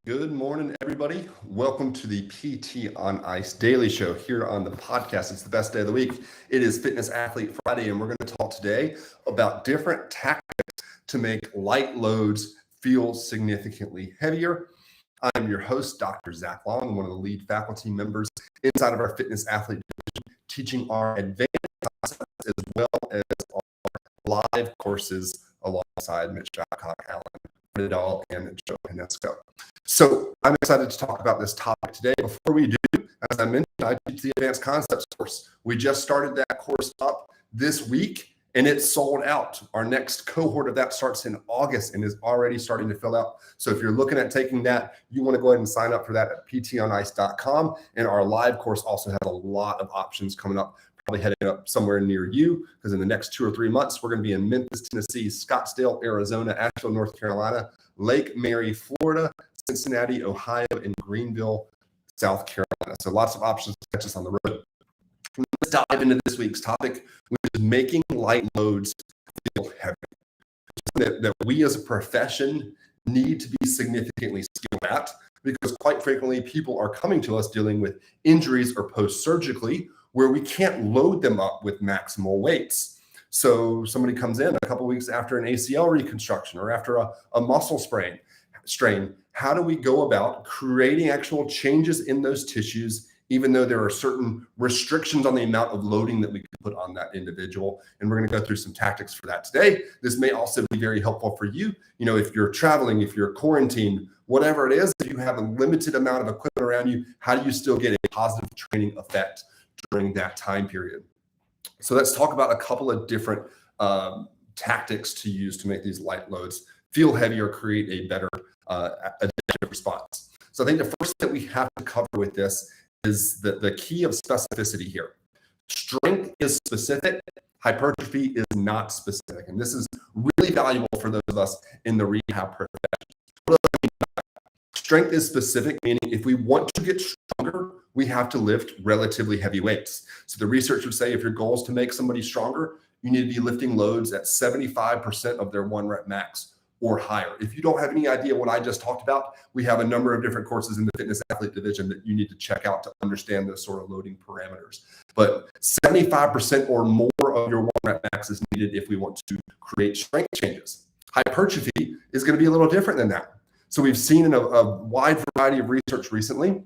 Good morning, everybody. Welcome to the PT on Ice Daily Show here on the podcast. It's the best day of the week. It is Fitness Athlete Friday, and we're going to talk today about different tactics to make light loads feel significantly heavier. I'm your host, Dr. Zach Long, one of the lead faculty members inside of our Fitness Athlete division, teaching our advanced concepts as well as our live courses alongside Mitch Jackock, Alan Vidal, and Joe Hanesco. So I'm excited to talk about this topic today. Before we do, as I mentioned, I teach the Advanced Concepts course. We just started that course up this week, and it's sold out. Our next cohort of that starts in August and is already starting to fill out. So if you're looking at taking that, you want to go ahead and sign up for that at ptonice.com. And our live course also has a lot of options coming up, probably heading up somewhere near you, because in the next 2 or 3 months, we're going to be in Memphis, Tennessee, Scottsdale, Arizona, Asheville, North Carolina, Lake Mary, Florida, Cincinnati, Ohio, and Greenville, South Carolina. So lots of options to catch us on the road. Let's dive into this week's topic, which is making light loads feel heavy. That we as a profession need to be significantly skilled at, because quite frequently people are coming to us dealing with injuries or post-surgically where we can't load them up with maximal weights. So somebody comes in a couple of weeks after an ACL reconstruction or after a muscle strain. How do we go about creating actual changes in those tissues, even though there are certain restrictions on the amount of loading that we can put on that individual? And we're going to go through some tactics for that today. This may also be very helpful for you. You know, if you're traveling, if you're quarantined, whatever it is, if you have a limited amount of equipment around you, how do you still get a positive training effect during that time period? So let's talk about a couple of different tactics to use to make these light loads feel heavy or create a better adaptive response. So I think the first thing that we have to cover with this is the key of specificity here. Strength is specific, hypertrophy is not specific. And this is really valuable for those of us in the rehab profession. What do I mean by that? Strength is specific, meaning if we want to get stronger, we have to lift relatively heavy weights. So the research would say if your goal is to make somebody stronger, you need to be lifting loads at 75% of their 1 rep max or higher. If you don't have any idea what I just talked about, we have a number of different courses in the Fitness Athlete division that you need to check out to understand those sort of loading parameters. But 75% or more of your 1 rep max is needed if we want to create strength changes. Hypertrophy is going to be a little different than that. So we've seen in a wide variety of research recently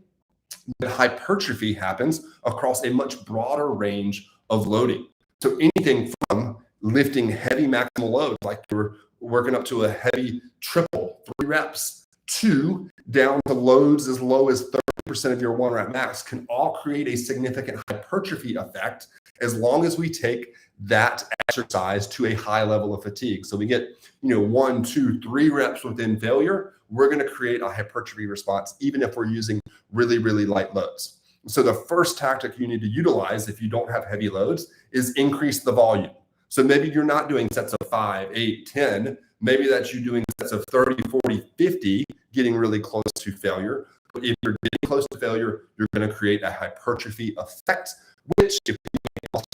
that hypertrophy happens across a much broader range of loading. So anything from lifting heavy maximal loads, like you're working up to a heavy triple, 3 reps, to down to loads as low as 30% of your 1 rep max, can all create a significant hypertrophy effect as long as we take that exercise to a high level of fatigue. So we get, 1, 2, 3 reps within failure, we're going to create a hypertrophy response, even if we're using really, really light loads. So the first tactic you need to utilize if you don't have heavy loads is increase the volume. So maybe you're not doing sets of 5, 8, 10. Maybe that's you doing sets of 30, 40, 50, getting really close to failure. But if you're getting close to failure, you're going to create a hypertrophy effect, which if we make muscle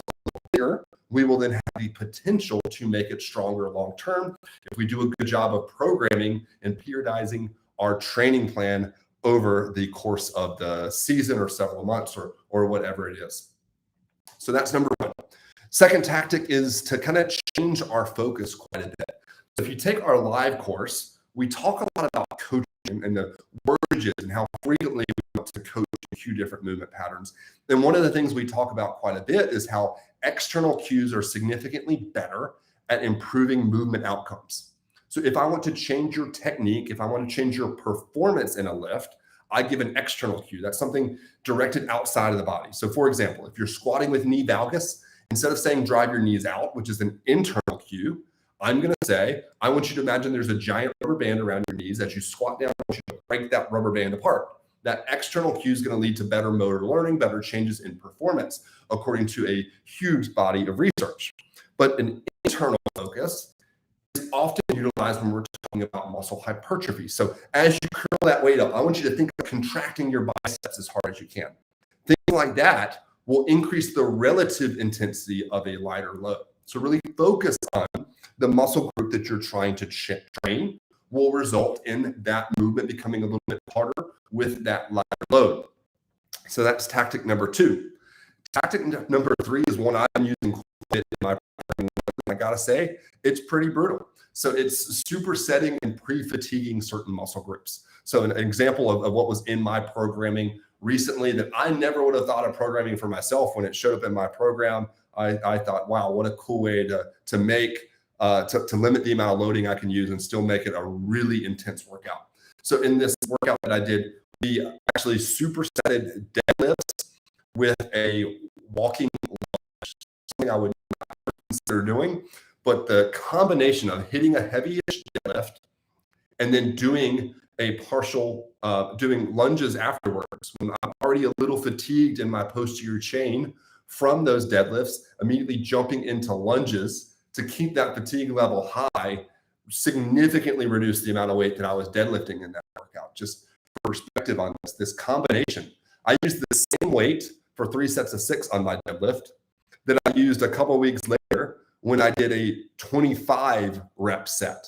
bigger, we will then have the potential to make it stronger long term if we do a good job of programming and periodizing our training plan over the course of the season or several months or whatever it is. So that's number one. Second tactic is to kind of change our focus quite a bit. So if you take our live course, we talk a lot about coaching and the wordages and how frequently we want to coach a few different movement patterns. And one of the things we talk about quite a bit is how external cues are significantly better at improving movement outcomes. So if I want to change your technique, if I want to change your performance in a lift, I give an external cue. That's something directed outside of the body. So for example, if you're squatting with knee valgus, instead of saying drive your knees out, which is an internal cue, I'm going to say, I want you to imagine there's a giant rubber band around your knees. As you squat down, I want you to break that rubber band apart. That external cue is going to lead to better motor learning, better changes in performance, according to a huge body of research. But an internal focus is often utilized when we're talking about muscle hypertrophy. So as you curl that weight up, I want you to think of contracting your biceps as hard as you can. Things like that will increase the relative intensity of a lighter load. So really focus on the muscle group that you're trying to train will result in that movement becoming a little bit harder with that lighter load. So that's tactic number 2. Tactic number 3 is one I'm using quite a bit in my programming. I gotta say, it's pretty brutal. So it's supersetting and pre-fatiguing certain muscle groups. So an example of what was in my programming recently that I never would have thought of programming for myself. When it showed up in my program, I thought, wow, what a cool way to make to limit the amount of loading I can use and still make it a really intense workout. So in this workout that I did, we actually supersetted deadlifts with a walking lunge, something I would not consider doing, but the combination of hitting a heavy-ish deadlift and then doing a partial, doing lunges afterwards when I'm already a little fatigued in my posterior chain from those deadlifts, immediately jumping into lunges to keep that fatigue level high, significantly reduce the amount of weight that I was deadlifting in that workout. Just for perspective on this combination, I used the same weight for 3 sets of 6 on my deadlift that I used a couple of weeks later when I did a 25 rep set.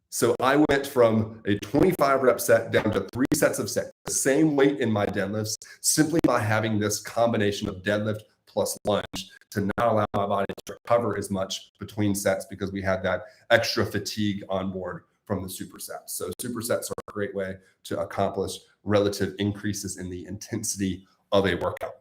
So I went from a 25 rep set down to 3 sets of 6, the same weight in my deadlifts, simply by having this combination of deadlift plus lunge to not allow my body to recover as much between sets because we had that extra fatigue on board from the supersets. So supersets are a great way to accomplish relative increases in the intensity of a workout.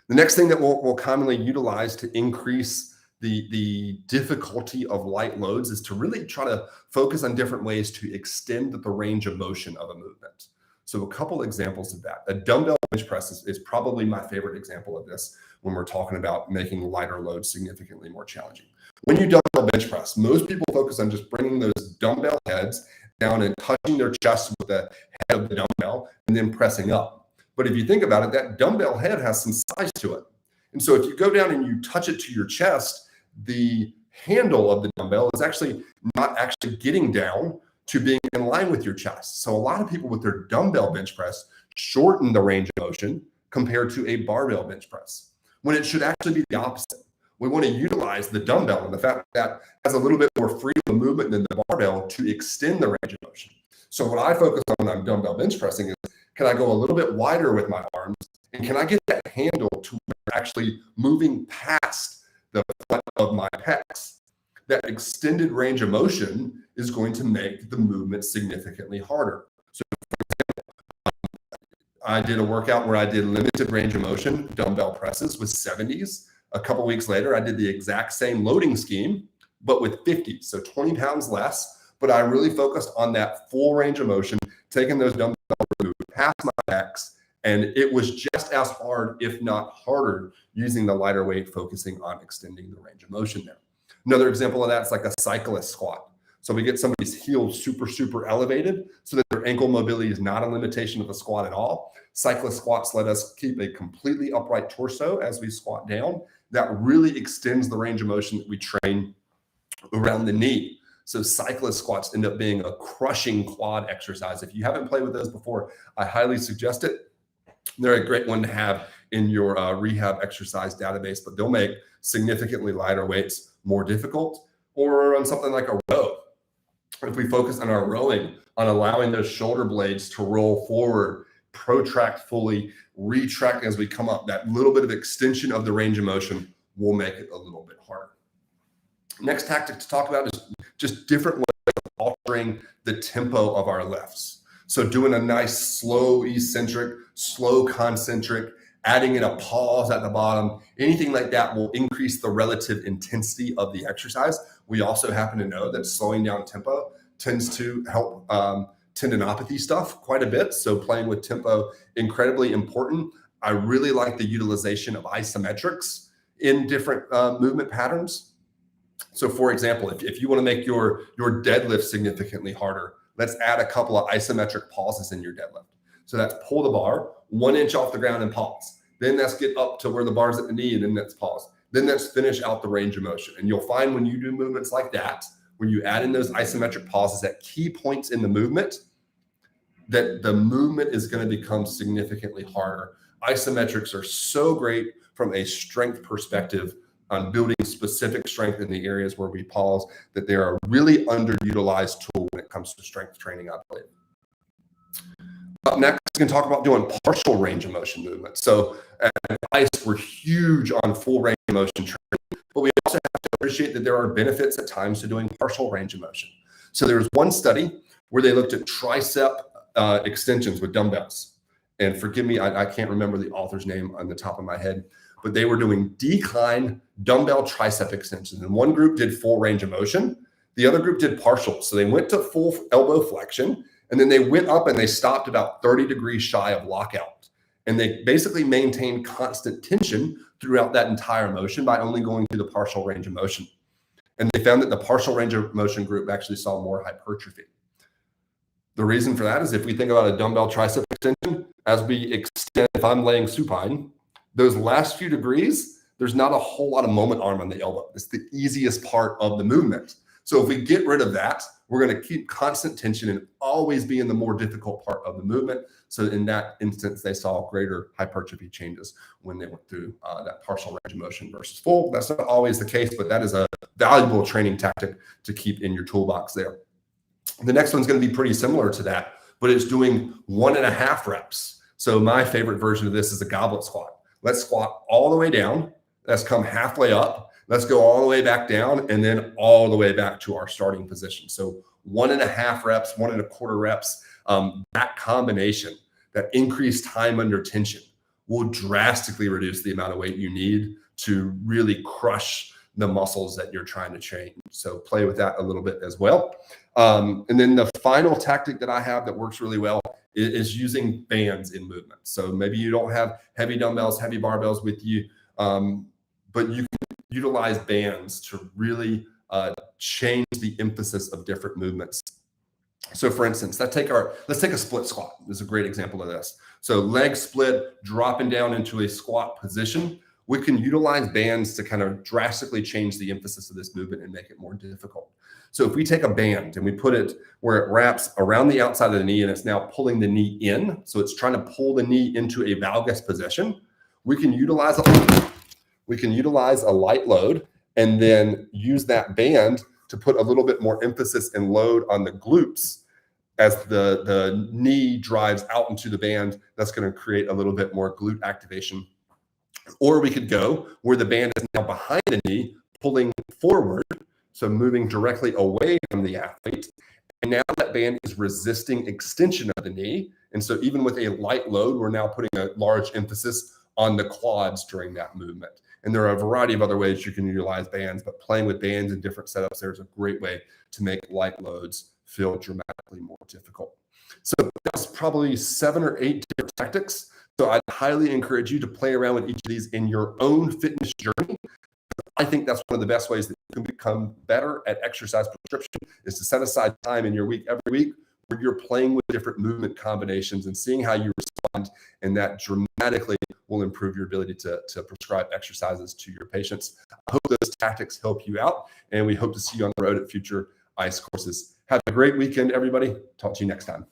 The next thing that we'll commonly utilize to increase the difficulty of light loads is to really try to focus on different ways to extend the range of motion of a movement. So a couple examples of that. A dumbbell bench press is probably my favorite example of this when we're talking about making lighter loads significantly more challenging. When you dumbbell bench press, most people focus on just bringing those dumbbell heads down and touching their chest with the head of the dumbbell and then pressing up. But if you think about it, that dumbbell head has some size to it. And so if you go down and you touch it to your chest, the handle of the dumbbell is actually not actually getting down to being in line with your chest. So a lot of people with their dumbbell bench press shorten the range of motion compared to a barbell bench press, when it should actually be the opposite. We want to utilize the dumbbell and the fact that has a little bit more freedom of movement than the barbell to extend the range of motion. So what I focus on when I'm dumbbell bench pressing is, can I go a little bit wider with my arms? And can I get that handle to where actually moving past the front of my pecs? That extended range of motion is going to make the movement significantly harder. So for example, I did a workout where I did limited range of motion dumbbell presses with 70s. A couple weeks later, I did the exact same loading scheme, but with 50s, so 20 pounds less. But I really focused on that full range of motion, taking those dumbbells removed past my pecs, and it was just as hard, if not harder, using the lighter weight, focusing on extending the range of motion there. Another example of that is like a cyclist squat. So we get somebody's heels super elevated so that their ankle mobility is not a limitation of the squat at all. Cyclist squats let us keep a completely upright torso as we squat down. That really extends the range of motion that we train around the knee. So cyclist squats end up being a crushing quad exercise. If you haven't played with those before, I highly suggest it. They're a great one to have in your rehab exercise database, but they'll make significantly lighter weights more difficult. Or on something like a row, if we focus on our rowing, on allowing those shoulder blades to roll forward, protract fully, retract as we come up, that little bit of extension of the range of motion will make it a little bit harder. Next tactic to talk about is just different ways of altering the tempo of our lifts. So doing a nice slow eccentric, slow concentric, adding in a pause at the bottom, anything like that will increase the relative intensity of the exercise. We also happen to know that slowing down tempo tends to help tendinopathy stuff quite a bit. So playing with tempo, incredibly important. I really like the utilization of isometrics in different movement patterns. So for example, if you want to make your deadlift significantly harder, let's add a couple of isometric pauses in your deadlift. So that's pull the bar 1 inch off the ground and pause. Then let's get up to where the bar's at the knee, and then let's pause. Then let's finish out the range of motion. And you'll find when you do movements like that, when you add in those isometric pauses at key points in the movement, that the movement is going to become significantly harder. Isometrics are so great from a strength perspective, on building specific strength in the areas where we pause, that they're a really underutilized tool when it comes to strength training, I believe. Up next, we can talk about doing partial range of motion movements. So at ICE, we're huge on full range of motion training, but we also have to appreciate that there are benefits at times to doing partial range of motion. So there was one study where they looked at tricep extensions with dumbbells. And forgive me, I can't remember the author's name on the top of my head, but they were doing decline dumbbell tricep extensions. And one group did full range of motion. The other group did partial. So they went to full elbow flexion, and then they went up and they stopped about 30 degrees shy of lockout. And they basically maintained constant tension throughout that entire motion by only going through the partial range of motion. And they found that the partial range of motion group actually saw more hypertrophy. The reason for that is if we think about a dumbbell tricep extension, as we extend, if I'm laying supine, those last few degrees, there's not a whole lot of moment arm on the elbow. It's the easiest part of the movement. So if we get rid of that, we're going to keep constant tension and always be in the more difficult part of the movement. So in that instance, they saw greater hypertrophy changes when they went through that partial range of motion versus full. That's not always the case, but that is a valuable training tactic to keep in your toolbox there. The next one's going to be pretty similar to that, but it's doing 1.5 reps. So my favorite version of this is a goblet squat. Let's squat all the way down. Let's come halfway up. Let's go all the way back down and then all the way back to our starting position. So 1.5 reps, 1.25 reps, that combination, that increased time under tension will drastically reduce the amount of weight you need to really crush the muscles that you're trying to train. So play with that a little bit as well. And then the final tactic that I have that works really well is using bands in movement. So maybe you don't have heavy dumbbells, heavy barbells with you, but you can utilize bands to really change the emphasis of different movements. So for instance, let's take a split squat. This is a great example of this. So leg split, dropping down into a squat position. We can utilize bands to kind of drastically change the emphasis of this movement and make it more difficult. So if we take a band and we put it where it wraps around the outside of the knee and it's now pulling the knee in, so it's trying to pull the knee into a valgus position, we can utilize a light load and then use that band to put a little bit more emphasis and load on the glutes as the knee drives out into the band. That's going to create a little bit more glute activation. Or we could go where the band is now behind the knee, pulling forward, so moving directly away from the athlete. And now that band is resisting extension of the knee. And so even with a light load, we're now putting a large emphasis on the quads during that movement. And there are a variety of other ways you can utilize bands, but playing with bands in different setups, there's a great way to make light loads feel dramatically more difficult. So that's probably 7 or 8 different tactics. So I'd highly encourage you to play around with each of these in your own fitness journey. I think that's one of the best ways that you can become better at exercise prescription is to set aside time in your week every week where you're playing with different movement combinations and seeing how you respond, and that dramatically will improve your ability to prescribe exercises to your patients. I hope those tactics help you out, and we hope to see you on the road at future ICE courses. Have a great weekend, everybody. Talk to you next time.